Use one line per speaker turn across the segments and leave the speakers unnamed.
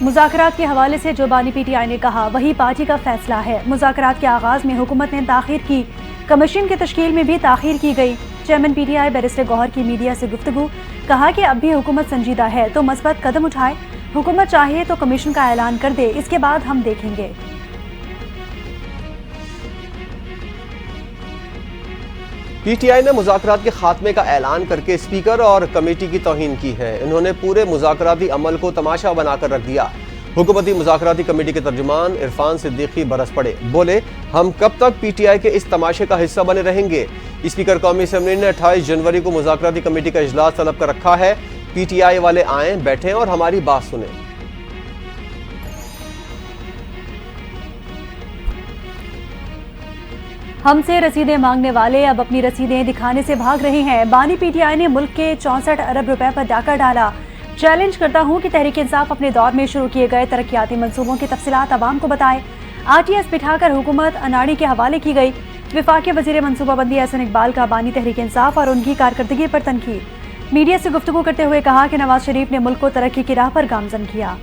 مذاکرات کے حوالے سے جو بانی پی ٹی آئی نے کہا وہی پارٹی کا فیصلہ ہے۔ مذاکرات کے آغاز میں حکومت نے تاخیر کی، کمیشن کی تشکیل میں بھی تاخیر کی گئی۔ Chairman P T I barrister Gohar کی میڈیا سے گفتگو، کہا کہ اب بھی حکومت سنجیدہ ہے تو مثبت قدم اٹھائے، حکومت چاہیے تو کمیشن کا اعلان کر دے، اس کے بعد ہم دیکھیں گے۔
پی ٹی آئی نے مذاکرات کے خاتمے کا اعلان کر کے اسپیکر اور کمیٹی کی توہین کی ہے۔ انہوں نے پورے مذاکراتی عمل کو تماشا بنا کر رکھ دیا۔ حکومتی مذاکراتی کمیٹی کے ترجمان عرفان صدیقی برس پڑے، بولے ہم کب تک پی ٹی آئی کے اس تماشے کا حصہ بنے رہیں گے۔ اسپیکر قومی اسمبلی نے 28 جنوری کو مذاکراتی کمیٹی کا اجلاس طلب کر رکھا ہے۔ پی ٹی آئی والے آئیں، بیٹھیں اور ہماری بات سنیں۔
ہم سے رسیدیں مانگنے والے اب اپنی رسیدیں دکھانے سے بھاگ رہے ہیں۔ بانی پی ٹی آئی نے ملک کے 64 ارب روپے پر ڈاکہ ڈالا۔ چیلنج کرتا ہوں کہ تحریک انصاف اپنے دور میں شروع کیے گئے ترقیاتی منصوبوں کی تفصیلات عوام کو بتائے۔ آر ٹی ایس بٹھا کر حکومت اناڑی کے حوالے کی گئی۔ وفاقی وزیر منصوبہ بندی احسن اقبال کا بانی تحریک انصاف اور ان کی کارکردگی پر تنقید۔ میڈیا سے گفتگو کرتے ہوئے کہا کہ نواز شریف نے ملک کو ترقی کی راہ پر گامزن کیا۔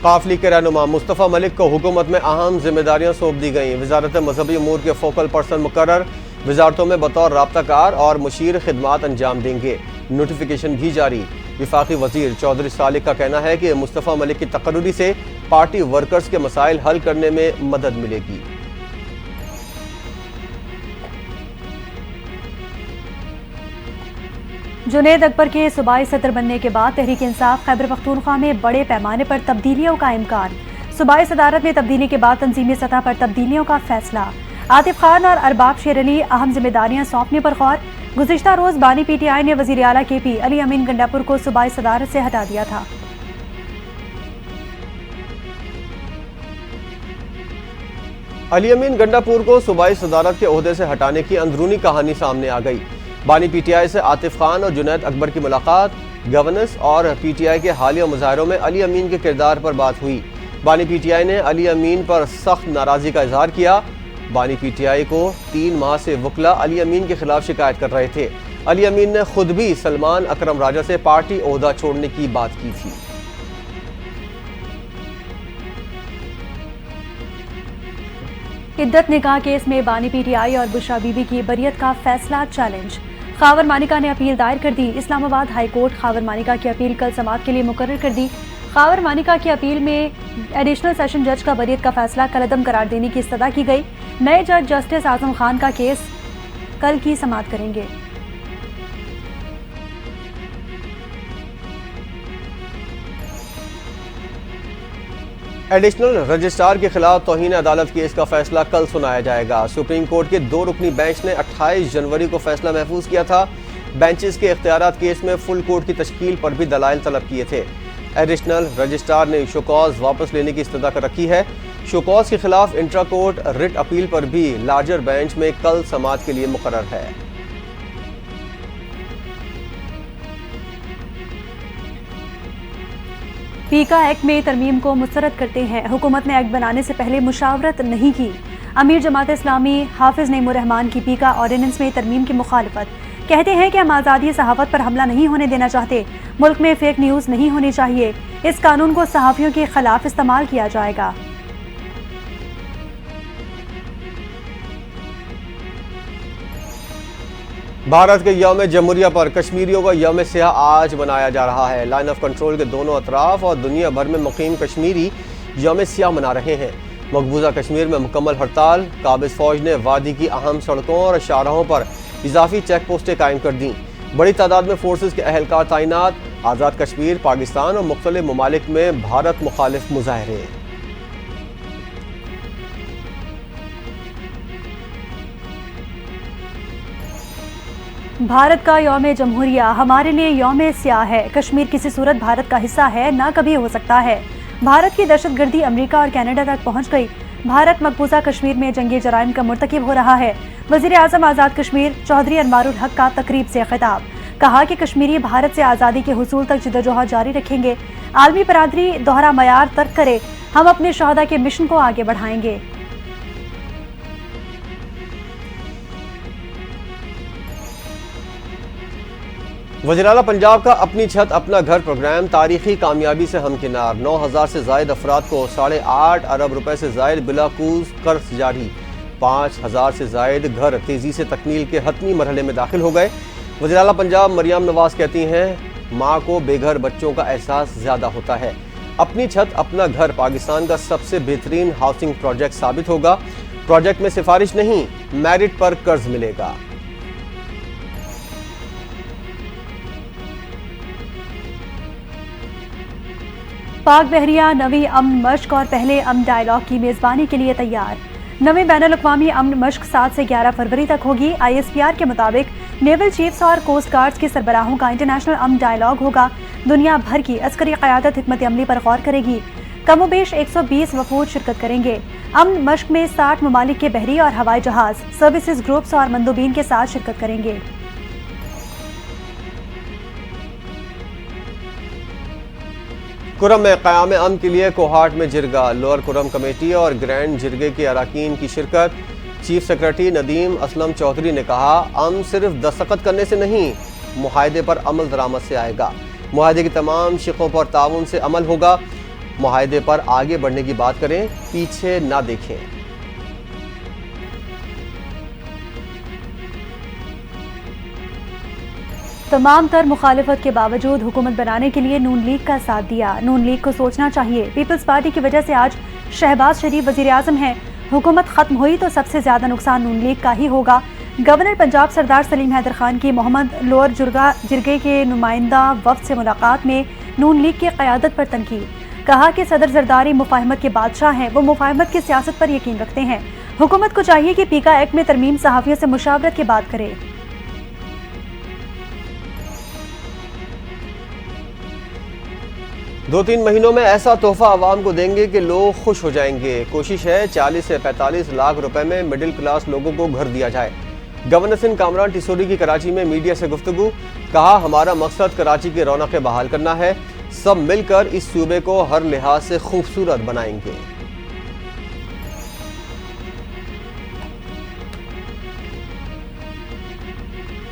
قافلی کے رہنما مصطفیٰ ملک کو حکومت میں اہم ذمہ داریاں سونپ دی گئیں۔ وزارت مذہبی امور کے فوکل پرسن مقرر، وزارتوں میں بطور رابطہ کار اور مشیر خدمات انجام دیں گے۔ نوٹیفیکیشن بھی جاری۔ وفاقی وزیر چودھری صالح کا کہنا ہے کہ مصطفیٰ ملک کی تقرری سے پارٹی ورکرز کے مسائل حل کرنے میں مدد ملے گی۔
جنید اکبر کے صوبائی صدر بننے کے بعد تحریک انصاف خیبر پختونخوا میں بڑے پیمانے پر تبدیلیوں کا امکان۔ صوبائی صدارت میں تبدیلی کے بعد تنظیمی سطح پر تبدیلیوں کا فیصلہ۔ عاطف خان اور ارباب شیر علی اہم ذمہ داریاں سونپنے پر غور۔ گزشتہ روز بانی پی ٹی آئی نے وزیر اعلیٰ کے پی علی امین گنڈاپور کو صوبائی صدارت سے ہٹا دیا تھا۔
علی امین گنڈاپور کو صوبائی صدارت کے عہدے سے ہٹانے کی اندرونی کہانی سامنے آ گئی۔ بانی پی ٹی آئی سے عاطف خان اور جنید اکبر کی ملاقات، گورننس اور پی ٹی آئی کے حالیہ مظاہروں میں علی امین کے کردار پر بات ہوئی۔ بانی پی ٹی آئی نے علی امین پر سخت ناراضی کا اظہار کیا۔ بانی پی ٹی آئی کو 3 ماہ سے وکلا علی امین کے خلاف شکایت کر رہے تھے۔ علی امین نے خود بھی سلمان اکرم راجہ سے پارٹی عہدہ چھوڑنے کی بات کی تھی۔
عدت نکاح کیس میں بانی پی ٹی آئی اور بشرا بی بی کی بریت کا فیصلہ چیلنج۔ خاور مانیکا نے اپیل دائر کر دی۔ اسلام آباد ہائی کورٹ خاور مانیکا کی اپیل کل سماعت کے لیے مقرر کر دی۔ خاور مانیکا کی اپیل میں ایڈیشنل سیشن جج کا بریت کا فیصلہ کالعدم قرار دینے کی استدعا کی گئی۔ نئے جج جسٹس اعظم خان کا کیس کل کی سماعت کریں گے۔
ایڈیشنل رجسٹرار کے خلاف توہین عدالت کیس کا فیصلہ کل سنایا جائے گا۔ سپریم کورٹ کے 2 رکنی بینچ نے 28 جنوری کو فیصلہ محفوظ کیا تھا۔ بینچز کے اختیارات کیس میں فل کورٹ کی تشکیل پر بھی دلائل طلب کیے تھے۔ ایڈیشنل رجسٹرار نے شوکاز واپس لینے کی استدعا کر رکھی ہے۔ شوکاز کے خلاف انٹرا کورٹ رٹ اپیل پر بھی لارجر بینچ میں کل سماعت کے لیے مقرر ہے۔
پیکا ایکٹ میں ترمیم کو مسترد کرتے ہیں۔ حکومت نے ایکٹ بنانے سے پہلے مشاورت نہیں کی۔ امیر جماعت اسلامی حافظ نعیم الرحمان کی پیکا آرڈیننس میں ترمیم کی مخالفت۔ کہتے ہیں کہ ہم آزادی صحافت پر حملہ نہیں ہونے دینا چاہتے۔ ملک میں فیک نیوز نہیں ہونی چاہیے۔ اس قانون کو صحافیوں کے خلاف استعمال کیا جائے گا۔
بھارت کے یوم جمہوریہ پر کشمیریوں کا یوم سیاہ آج منایا جا رہا ہے۔ لائن آف کنٹرول کے دونوں اطراف اور دنیا بھر میں مقیم کشمیری یوم سیاہ منا رہے ہیں۔ مقبوضہ کشمیر میں مکمل ہڑتال۔ قابض فوج نے وادی کی اہم سڑکوں اور شاہراہوں پر اضافی چیک پوسٹیں قائم کر دیں۔ بڑی تعداد میں فورسز کے اہلکار تعینات۔ آزاد کشمیر، پاکستان اور مختلف ممالک میں بھارت مخالف مظاہرے۔
بھارت کا یوم جمہوریہ ہمارے لیے یوم سیاہ ہے۔ کشمیر کسی صورت بھارت کا حصہ ہے، نہ کبھی ہو سکتا ہے۔ بھارت کی دہشت گردی امریکہ اور کینیڈا تک پہنچ گئی۔ بھارت مقبوضہ کشمیر میں جنگی جرائم کا مرتکب ہو رہا ہے۔ وزیر اعظم آزاد کشمیر چودھری انوار الحق کا تقریب سے خطاب۔ کہا کہ کشمیری بھارت سے آزادی کے حصول تک جدوجہد جاری رکھیں گے۔ عالمی برادری دوہرا معیار ترک کرے، ہم اپنے شہداء کے مشن کو آگے بڑھائیں گے۔
वज़ीर-ए-आला पंजाब का अपनी छत अपना घर प्रोग्राम तारीखी कामयाबी से हमकिनार। 9,000 से जायद अफराद को 8.5 अरब रुपए से जायद बिलाकूज कर्ज जारी। 5,000 से जायद घर तेजी से तकमील के हतमी मरहले में दाखिल हो गए। वज़ीर-ए-आला पंजाब मरियम नवाज कहती हैं, माँ को बेघर बच्चों का एहसास ज्यादा होता है। अपनी छत अपना घर पाकिस्तान का सबसे बेहतरीन हाउसिंग प्रोजेक्ट साबित होगा। प्रोजेक्ट में सिफारिश नहीं, मेरिट पर कर्ज मिलेगा।
पाक बहरिया नवी अमन मश्क और पहले अमन डायलॉग की मेजबानी के लिए तैयार। नवी बैनुल-अक़वामी अमन मश्क 7 से 11 फरवरी तक होगी। ISPR के मुताबिक नेवल चीफ्स और कोस्ट गार्ड्स के सरबराहों का इंटरनेशनल अमन डायलॉग होगा। दुनिया भर की अस्करी क़यादत हिकमत अमली पर गौर करेगी। कमोबेश 120 वफूद शिरकत करेंगे। अमन मश्क में 60 ममालिक के बहरी और हवाई जहाज, सर्विसेज ग्रुप्स और मंदूबीन के साथ शिरकत करेंगे।
कुरम में क़याम अमन के लिए कोहाट में जिरगा। लोअर कुरम कमेटी और ग्रैंड जिरगे के अरकान की शिरकत। चीफ सेक्रेटरी नदीम असलम चौधरी ने कहा, अमन सिर्फ दस्तखत करने से नहीं, मुआहदे पर अमल दरामद से आएगा। मुआहदे की तमाम शिकों पर ताउन से अमल होगा। मुआहदे पर आगे बढ़ने की बात करें, पीछे ना देखें।
तमाम तर मुखालिफत के बावजूद हुकूमत बनाने के लिए नून लीग का साथ दिया। नून लीग को सोचना चाहिए, पीपल्स पार्टी की वजह से आज शहबाज शरीफ वजीर आज़म हैं। हुकूमत खत्म हुई तो सबसे ज्यादा नुकसान नून लीग का ही होगा। गवर्नर पंजाब सरदार सलीम हैदर खान की मोहम्मद लोअर जिरगे के नुमाइंदा वफ्द से मुलाकात में नून लीग की क़यादत पर तनकीद। कहा कि सदर जरदारी मुफाहमत के बादशाह हैं, वो मुफाहमत की सियासत पर यकीन रखते हैं। हुकूमत को चाहिए कि पीका एक्ट में तरमीम सहाफ़ियों से मुशावरत की बात करे।
2-3 महीनों में ऐसा तोहफा आवाम को देंगे कि लोग खुश हो जाएंगे। कोशिश है 40 से 45 लाख रुपए में मिडिल क्लास लोगों को घर दिया जाए। गवर्नर सिंध कामरान टिसोरी की कराची में मीडिया से गुफ्तगू। कहा, हमारा मकसद कराची की रौनकें बहाल करना है। सब मिलकर इस सूबे को हर लिहाज से खूबसूरत बनाएंगे।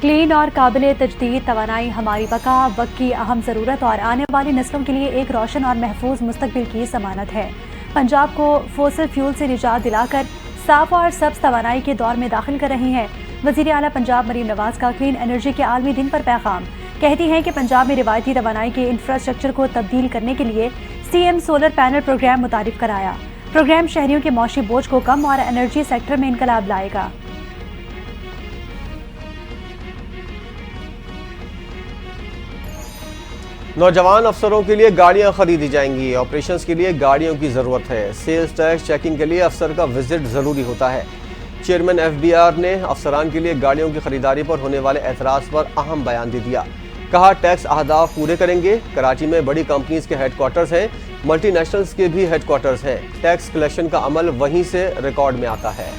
क्लीन और काबिल तजदीद तवानाई हमारी बका वक्त की अहम ज़रूरत और आने वाली नस्लों के लिए एक रोशन और महफूज मुस्तकबिल की ज़मानत है। पंजाब को फोसिल फ्यूल से निजात दिलाकर साफ और सब्ज तवानाई के दौर में दाखिल कर रही हैं। वज़ीर-ए-आला पंजाब मरीम नवाज का क्लीन एनर्जी के आलमी दिन पर पैगाम। कहती हैं कि पंजाब में रिवायती तवानाई के इंफ्रास्ट्रक्चर को तब्दील करने के लिए CM सोलर पैनल प्रोग्राम मुतारिफ कराया। प्रोग्राम शहरियों के मौशी बोझ को कम और एनर्जी सेक्टर में इनकलाब लाएगा।
नौजवान अफसरों के लिए गाड़ियां खरीदी जाएंगी। ऑपरेशंस के लिए गाड़ियों की जरूरत है। सेल्स टैक्स चेकिंग के लिए अफसर का विजिट जरूरी होता है। चेयरमैन FBR ने अफसरान के लिए गाड़ियों की खरीदारी पर होने वाले एतराज़ पर अहम बयान दे दिया। कहा, टैक्स अहदाफ पूरे करेंगे। कराची में बड़ी कंपनीज के हेडक्वार्टर्स हैं, मल्टीनेशनल्स के भी हेडक्वार्टर्स हैं। टैक्स कलेक्शन का अमल वहीं से रिकॉर्ड में आता है।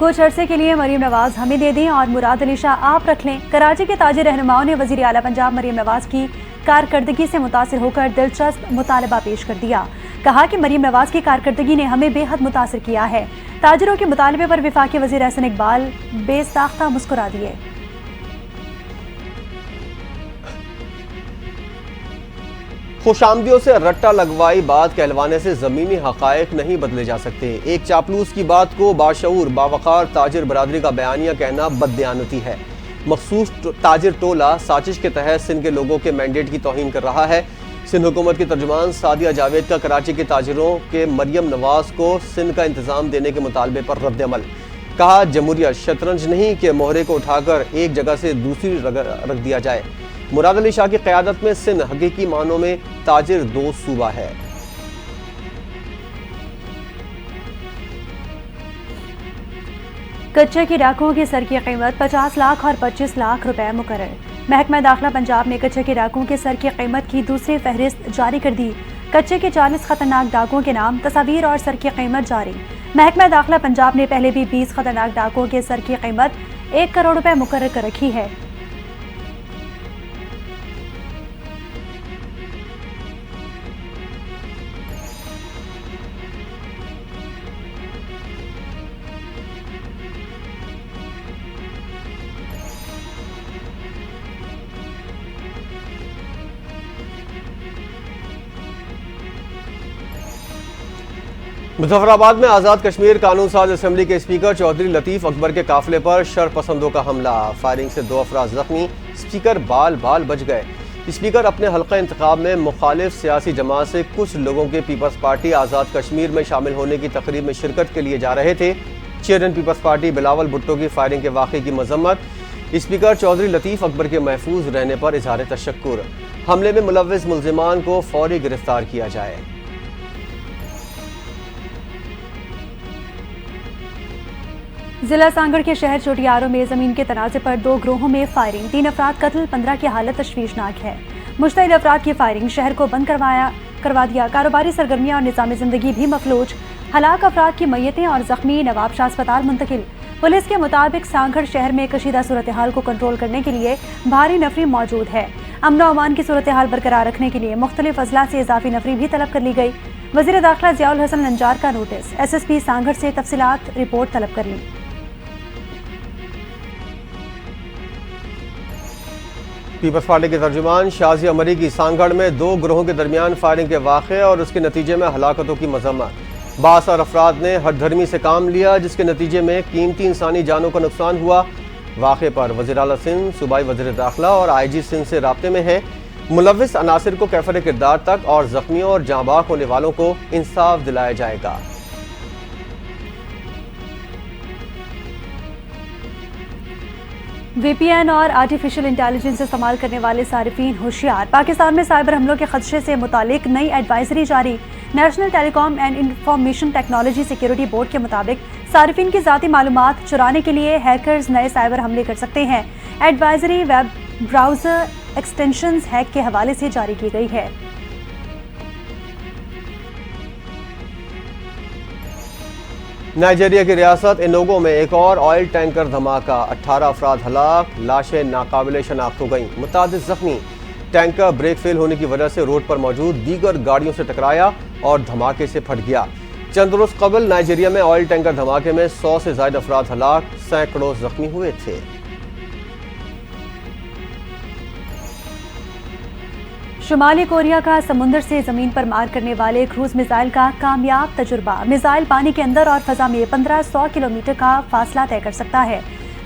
कुछ अरसे के लिए मरीम नवाज हमें दे दें और मुराद अली शाह आप रख लें। कराची के ताजिर रहनुमाओं ने वज़ीर-ए-आला पंजाब मरीम नवाज की कारकर्दगी से मुतासिर होकर दिलचस्प मुतालबा पेश कर दिया। कहा कि मरीम नवाज की कारकर्दगी ने हमें बेहद मुतासिर किया है। ताजिरों के मुतालबे पर वफाकी वज़ीर एहसन इकबाल बेसाख्ता मुस्कुरा दिए।
खुशामदियों से रट्टा लगवाई बात कहलवाने से ज़मीनी हक़ाइक़ नहीं बदले जा सकते। एक चापलूस की बात को बाशऊर बावकार ताजिर बरादरी का बयानिया कहना बददियानती है। मखसूस ताजिर टोला साजिश के तहत सिंध के लोगों के मैंडेट की तौहीन कर रहा है। सिंध हुकूमत की तर्जुमान सादिया जावेद का कराची के ताजिरों के मरियम नवाज को सिंध का इंतज़ाम देने के मुतालबे पर रद्द-ए-अमल। कहा, जमहूरियत शतरंज नहीं कि मोहरे को उठाकर एक जगह से दूसरी रख दिया जाए। मुराद अली शाह की क़यादत में सिंध हकीकी मानों में ताजिर दोस्त सूबा है।
कच्चे की डाकुओं की सर की कीमत 50 लाख और 25 लाख रुपए मुकर्रर। महकमा दाखिला पंजाब ने कच्चे की डाकुओं की सर की कीमत की दूसरी फहरिस्त जारी कर दी। कच्चे के 40 खतरनाक डाकुओं के नाम, तस्वीर और सर की कीमत जारी। महकमा दाखिला पंजाब ने पहले भी 20 खतरनाक डाकुओं के सर की कीमत 1 करोड़ रुपए मुकर्रर कर रखी है।
मुजफ्फराबाद में आज़ाद कश्मीर कानून साज असम्बली के स्पीकर चौधरी लतीफ़ अकबर के काफिले पर शरपसंदों का हमला। फायरिंग से 2 अफराद जख्मी, स्पीकर बाल बाल बच गए। स्पीकर अपने हल्का इंतखाब में मुखालिफ सियासी जमात से कुछ लोगों के पीपल्स पार्टी आज़ाद कश्मीर में शामिल होने की तकरीब में शिरकत के लिए जा रहे थे। Chairman People's Party Bilawal Bhutto की फायरिंग के वाक़े की मजम्मत। स्पीकर चौधरी लतीफ़ अकबर के महफूज रहने पर इजहार तशक्कुर। हमले में मुलव्विस मुल्जिमान को फौरी गिरफ्तार किया जाए।
जिला सांगड़ के शहर चोटियारों में जमीन के तनाज़े पर 2 ग्रोहों में फायरिंग, 3 अफराद कत्ल, 15 की हालत तशवीशनाक है। मुश्तइल अफराद की फायरिंग शहर को बंद करवा दिया। कारोबारी सरगर्मियां और निज़ाम ज़िंदगी भी मफलूज। हलाक अफराद की मैयतें और जख्मी नवाब शाह अस्पताल मुंतकिल। पुलिस के मुताबिक सांगड़ शहर में कशीदा सूरत हाल को कंट्रोल करने के लिए भारी नफरी मौजूद है। अमन और अमान की सूरत हाल बरकरार रखने के लिए मुख्तलिफ अजला से इजाफी नफरी भी तलब कर ली गई। वज़ीर दाखिला ज़ियाउल हसन नंजार का नोटिस, SSP सांगड़ से तफसीलात रिपोर्ट तलब कर ली।
पीपल्स पार्टी के तर्जुमान शाजी अमरी की सांगड़ में 2 ग्रोहों के दरमियान फायरिंग के वाक़े और उसके नतीजे में हलाकतों की मजम्मत। बासर अफराद ने हठधर्मी से काम लिया, जिसके नतीजे में कीमती इंसानी जानों का नुकसान हुआ। वाक़े पर वज़ीर आला सिंध, सूबाई वज़ीर दाखिला और IG सिंध से राब्ते में है। मुलव्विस अनासिर को कैफर किरदार तक और जख्मियों और जांबाक होने वालों को इंसाफ दिलाया जाएगा।
VPN और आर्टिफिशियल इंटेलिजेंस इस्तेमाल करने वाले सारिफीन होशियार। पाकिस्तान में साइबर हमलों के खदशे से मुतालिक नई एडवाइजरी जारी। National telecom and information technology security board के मुताबिक सारिफीन की ज़ाती मालूमात चुराने के लिए हैकर्स नए साइबर हमले कर सकते हैं। Advisory web browser extensions hack के हवाले से जारी की गई है।
नाइजीरिया की रियासत एनोगो में एक और ऑयल टैंकर धमाका, 18 अफराद हलाक, लाशें नाकाबिले शनाख्त हो गईं, मुतादिद जख्मी। टैंकर ब्रेक फेल होने की वजह से रोड पर मौजूद दीगर गाड़ियों से टकराया और धमाके से फट गया। चंद रोज कबल नाइजीरिया में ऑयल टैंकर धमाके में 100 से ज्यादा अफराद हलाक, सैकड़ों जख्मी हुए थे।
शुमाली कोरिया का समुंदर से जमीन पर मार करने वाले क्रूज मिसाइल का कामयाब तजुर्बा। मिसाइल पानी के अंदर और फजा में 1500 किलोमीटर का फासला तय कर सकता है।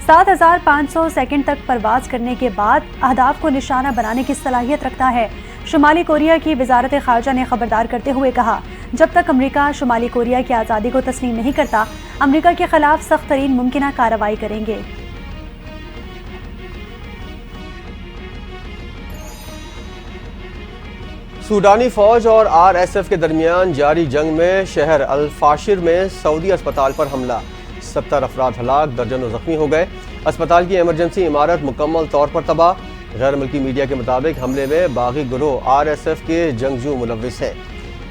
7500 सेकंड तक परवाज करने के बाद अहदाफ को निशाना बनाने की सलाहियत रखता है। शुमाली कोरिया की वजारत खारजा ने खबरदार करते हुए कहा, जब तक अमरीका शुमाली कोरिया की आज़ादी को तस्लीम नहीं करता, अमरीका के खिलाफ सख्त तरीन मुमकिन कार्रवाई करेंगे।
सूडानी फौज और RSF के दरमियान जारी जंग में शहर अल-फाशिर में सऊदी अस्पताल पर हमला, 70 अफराद हलाक, दर्जनों जख्मी हो गए। अस्पताल की इमरजेंसी इमारत मुकम्मल तौर पर तबाह। गैर मुल्की मीडिया के मुताबिक हमले में बागी गिरोह RSF के जंगजू मुलव्विस है।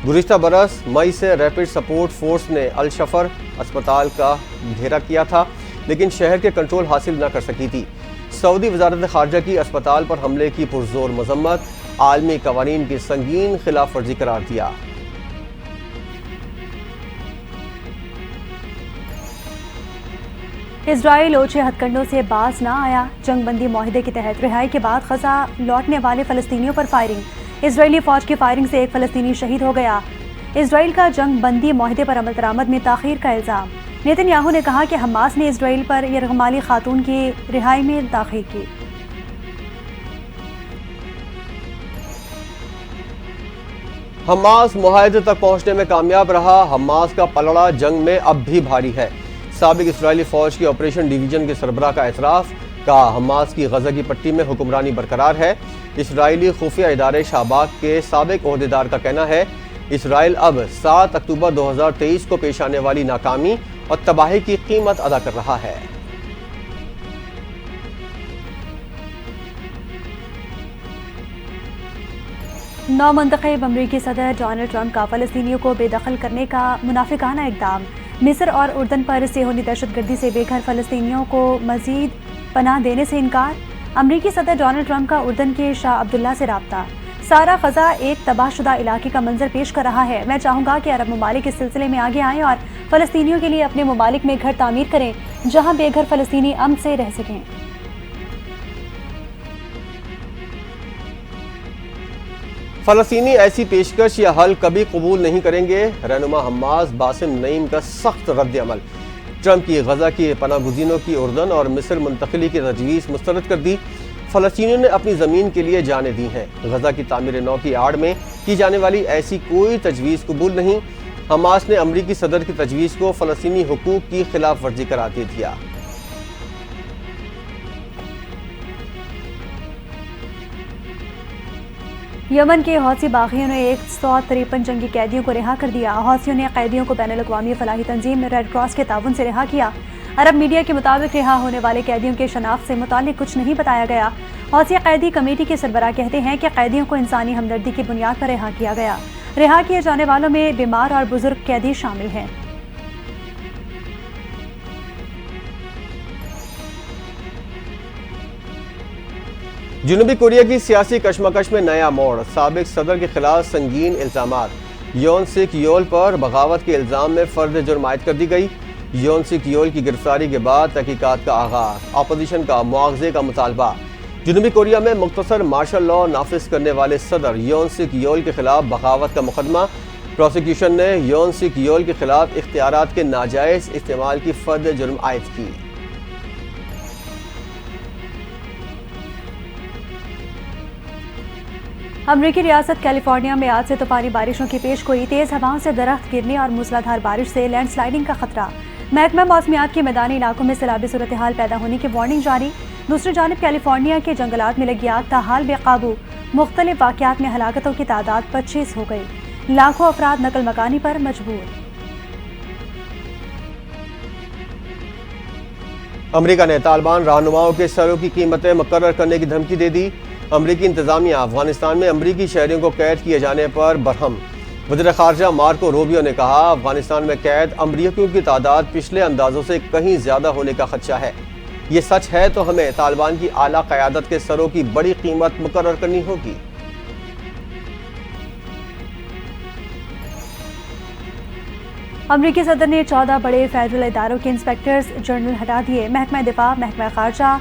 गुज़िश्ता बरस मई से रैपिड सपोर्ट फोर्स ने अल-शफर अस्पताल का घेरा किया था, लेकिन शहर के कंट्रोल हासिल न कर सकी थी। सऊदी वजारत खारजा की अस्पताल पर हमले की पुरजोर मजम्मत, आलमी कवानीन की संगीन खिलाफ वर्जी करार दिया।
इजराइल ओछे हथकंडों से बाज ना आया। जंग बंदी मुआहिदे के तहत रिहाई के बाद गजा लौटने वाले फलस्तीनियों पर फायरिंग। इजरायली फौज की फायरिंग से एक फलस्तीनी शहीद हो गया। इजराइल का जंग बंदी मुआहिदे पर अमल दरामद में ताखीर का इल्जाम। नेतन्याहू ने कहा कि हमास ने इजराइल पर यरगमाली खातून की रिहाई में ताखीर की।
हमास मुआहिदे तक पहुंचने में कामयाब रहा। हमास का पलड़ा जंग में अब भी भारी है। साबिक इस्राइली फौज की ऑपरेशन डिवीजन के सरबराह का एतराफ, कहा हमास की गजा की पट्टी में हुक्मरानी बरकरार है। इस्राइली खुफिया इदारे शाबाक के साबिक ओहदेदार का कहना है, इस्राइल अब 7 अक्टूबर 2023 को पेश आने वाली नाकामी और तबाही की कीमत अदा कर रहा है।
नौमुंतखब अमरीकी सदर डोनाल्ड ट्रंप का फ़लस्तीनियों को बेदखल करने का मुनाफिकाना इक़दाम। मिस्र और उर्दन पर सेहोनी दहशतगर्दी से बेघर फ़लस्तीनियों को मज़ीद पनाह देने से इनकार। अमरीकी सदर डोनाल्ड ट्रंप का उर्दन के शाह अब्दुल्ला से राब्ता। सारा फ़ज़ा एक तबाहशुदा इलाके का मंजर पेश कर रहा है। मैं चाहूँगा कि अरब ममालिक इस सिलसिले में आगे आएँ और फ़लस्तीनियों के लिए अपने ममालिक में घर तामीर करें, जहाँ बेघर फ़लस्तीनी अमन से रह सकें।
فلسطینی ایسی پیشکش یا حل کبھی قبول نہیں کریں گے، رہنما حماس باسم نعیم کا سخت رد عمل۔ ٹرمپ کی غزہ کی پناہ گزینوں کی اردن اور مصر منتقلی کی تجویز مسترد کر دی۔ فلسطینیوں نے اپنی زمین کے لیے جانیں دی ہیں، غزہ کی تعمیر نو کی آڑ میں کی جانے والی ایسی کوئی تجویز قبول نہیں۔ حماس نے امریکی صدر کی تجویز کو فلسطینی حقوق کی خلاف ورزی قرار دے دیا۔
یمن کے حوثی باغیوں نے 153 جنگی قیدیوں کو رہا کر دیا۔ حوثیوں نے قیدیوں کو بین الاقوامی فلاحی تنظیم ریڈ کراس کے تعاون سے رہا کیا۔ عرب میڈیا کے مطابق رہا ہونے والے قیدیوں کے شناخت سے متعلق کچھ نہیں بتایا گیا۔ حوثی قیدی کمیٹی کے سربراہ کہتے ہیں کہ قیدیوں کو انسانی ہمدردی کی بنیاد پر رہا کیا گیا۔ رہا کیے جانے والوں میں بیمار اور بزرگ قیدی شامل ہیں۔
جنوبی کوریا کی سیاسی کشمکش میں نیا موڑ، سابق صدر کے خلاف سنگین الزامات۔ یون سک یول پر بغاوت کے الزام میں فرد جرم عائد کر دی گئی۔ یون سک یول کی گرفتاری کے بعد تحقیقات کا آغاز، اپوزیشن کا مواخذے کا مطالبہ۔ جنوبی کوریا میں مختصر مارشل لا نافذ کرنے والے صدر یون سک یول کے خلاف بغاوت کا مقدمہ۔ پروسیکیوشن نے یون سک یول کے خلاف اختیارات کے ناجائز استعمال کی فرد جرم عائد کی۔
امریکی ریاست کیلیفورنیا میں آج سے طوفانی بارشوں کی پیش گوئی، تیز ہواؤں سے درخت گرنے اور موسلادھار بارش سے لینڈ سلائڈنگ کا خطرہ۔ محکمہ موسمیات کے میدانی علاقوں میں سیلابی صورتحال پیدا ہونے کی وارننگ جاری۔ دوسری جانب کیلیفورنیا کے جنگلات میں لگی آگ تاحال بے قابو، مختلف واقعات میں ہلاکتوں کی تعداد 25 ہو گئی، لاکھوں افراد نقل مکانی پر مجبور۔
امریکہ نے طالبان رہنماؤں کے سروں کی قیمتیں مقرر کرنے کی دھمکی دے دی۔ امریکی انتظامیہ افغانستان میں امریکی شہریوں کو قید کیے جانے پر برہم۔ وزیر خارجہ مارکو روبیو نے کہا، افغانستان میں قید امریکیوں کی تعداد پچھلے اندازوں سے کہیں زیادہ ہونے کا خدشہ ہے۔ یہ سچ ہے تو ہمیں طالبان کی اعلیٰ قیادت کے سروں کی بڑی قیمت مقرر کرنی ہوگی۔
امریکی صدر نے 14 بڑے فیڈرل اداروں کے انسپیکٹرز جنرل ہٹا دیے۔ محکمہ دفاع، محکمہ خارجہ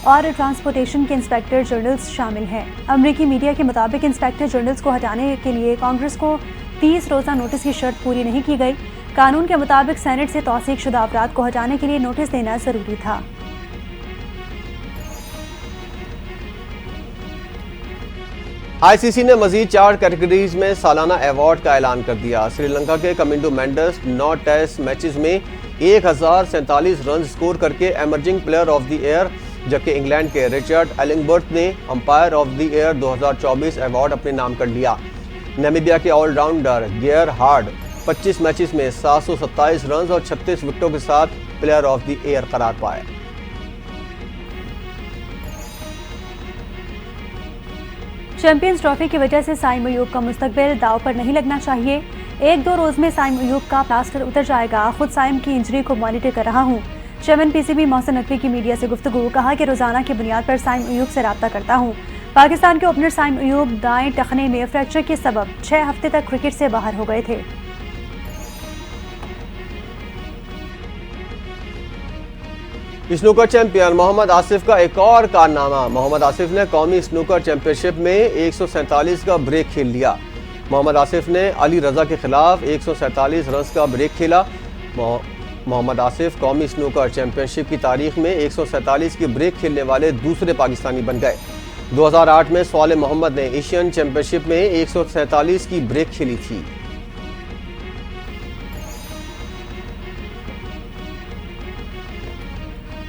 اور ٹرانسپورٹیشن کے انسپیکٹر جنرلز شامل ہیں۔ امریکی میڈیا کے مطابق انسپیکٹر جنرلز کو ہٹانے کے لیے کانگریس کو 30 روزہ نوٹس کی شرط پوری نہیں کی گئی۔ قانون کے مطابق سینٹ سے توثیق شدہ افراد کو ہٹانے کے لیے نوٹس دینا ضروری تھا۔
آئی سی سی نے مزید 4 کیٹیگریز میں سالانہ ایوارڈ کا اعلان کر دیا۔ سری لنکا کے کمنڈو مینڈس 9 ٹیسٹ میچز میں 1047 رنز سکور کر کے emerging player of the year, جبکہ انگلینڈ کے رچرڈ ایلنگبرت نے umpire of the year 2024 award اپنے نام کر لیا۔ نیمیبیا کے all rounder Gerhard 25 matches میں 727 رنز اور 36 وکٹوں کے ساتھ پلیئر آف دی ایئر قرار پائے۔
چیمپئنز ٹرافی کی وجہ سے سائم ایوب کا مستقبل داؤ پر نہیں لگنا چاہیے۔ 1-2 روز میں سائم ایوب کا پلاسٹر اتر جائے گا۔ خود سائم کی انجری کو مانیٹر کر رہا ہوں۔ Chairman P C B Mohsin Naqvi کی میڈیا سے گفتگو، کہا کہ روزانہ کی بنیاد پر سائم ایوب سے رابطہ کرتا ہوں۔ پاکستان کے اوپنر سائم ایوب دائیں ٹخنے میں فریکچر کے سبب 6 ہفتے تک کرکٹ سے باہر ہو گئے تھے۔
اسنوکر چیمپئن محمد آصف کا ایک اور کارنامہ۔ محمد آصف نے قومی اسنوکر چیمپئن شپ میں 147 کا بریک کھیل لیا۔ محمد آصف نے علی رضا کے خلاف 147 رنز کا بریک کھیلا۔ محمد آصف قومی اسنوکر چیمپئن شپ کی تاریخ میں 147 کی بریک کھیلنے والے دوسرے پاکستانی بن گئے۔ 2008 میں صالح محمد نے ایشین چیمپئن شپ میں 147 کی بریک کھیلی تھی۔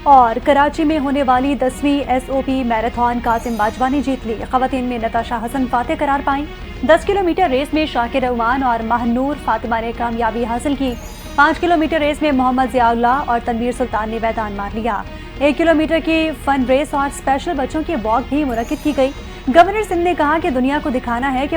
اور کراچی میں ہونے والی 10ویں ایس او پی میراتھن قاسم باجوہ نے جیت لی۔ خواتین میں نتاشا حسن فاتح قرار پائیں۔ 10 کلومیٹر ریس میں شاکر امان اور ماہنور فاطمہ نے کامیابی حاصل کی۔ 5 کلومیٹر ریس میں محمد ضیاء اللہ اور تنویر سلطان نے میدان مار لیا۔ 1 کلومیٹر کی فن ریس اور اسپیشل بچوں کی واک بھی منعقد کی گئی۔ گورنر سندھ نے کہا کہ دنیا کو دکھانا ہے کہ